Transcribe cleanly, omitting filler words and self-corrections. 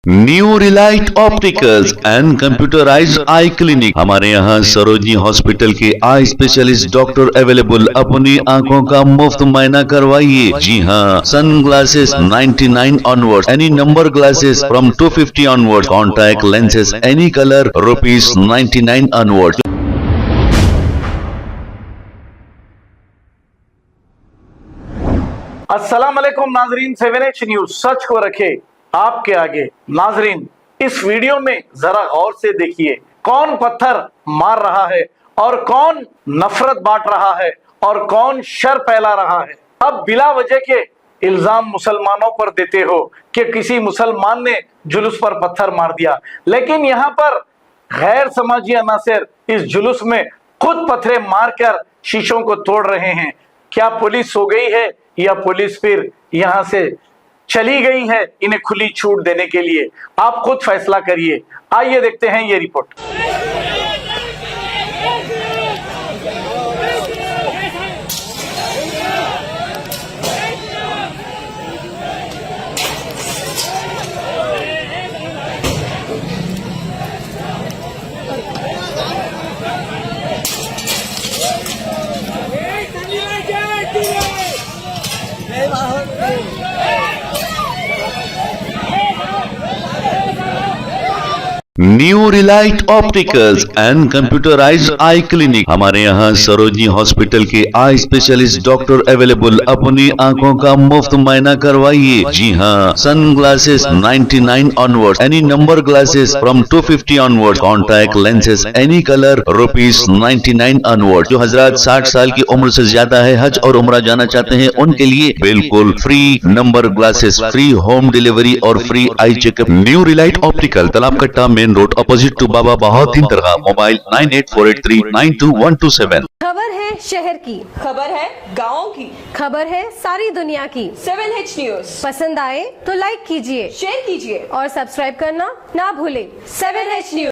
New Relight opticals and computerised I clinic. हमारे यहाँ Sarojini hospital के आई स्पेशलिस्ट डॉक्टर अवेलेबल। अपनी आंखों का मुफ्त मुआयना करवाइए। जी हाँ, sun glasses 99 onward, any number glasses from 250 onward, contact lenses any colour ₹99 onward. अस्सलाम वालेकुम नाजरीन, 7H न्यूज सच को रखे आपके आगे। नाजरीन, इस वीडियो में जरा गौर से देखिए, कौन पत्थर मार रहा है और कौन नफरत बांट रहा है और कौन शर फैला रहा है। अब बिला वजह के इल्जाम मुसलमानों पर देते हो कि किसी मुसलमान ने जुलूस पर पत्थर मार दिया, लेकिन यहाँ पर गैर समाजी अनासर इस जुलूस में खुद पत्थरे मारकर शीशों को तोड़ रहे हैं। क्या पुलिस सो गई है या पुलिस फिर यहां से चली गई है इन्हें खुली छूट देने के लिए? आप खुद फैसला करिए। आइए देखते हैं ये report. New Relight opticals and computerised I clinic. हमारे यहाँ सरोजनी हॉस्पिटल के आई स्पेशलिस्ट डॉक्टर अवेलेबल। अपनी आंखों का मुफ्त मुआयना करवाइए। जी हाँ, sun glasses 99 onward, any number glasses from 250 onward, contact lenses any colour ₹99 onward. जो हजरात 60 साल की उम्र से ज्यादा है, हज और उम्रा जाना चाहते हैं, उनके लिए बिल्कुल free number glasses, free home delivery और free eye checkup. New relight optical, Talab Katta, main road, opposite to Baba Bahauddin Dargah. Mobile 9848392127। खबर है शहर की, खबर है गाँव की, खबर है सारी दुनिया की। 7H न्यूज पसंद आए तो लाइक कीजिए, शेयर कीजिए और सब्सक्राइब करना ना भूलें। 7H news.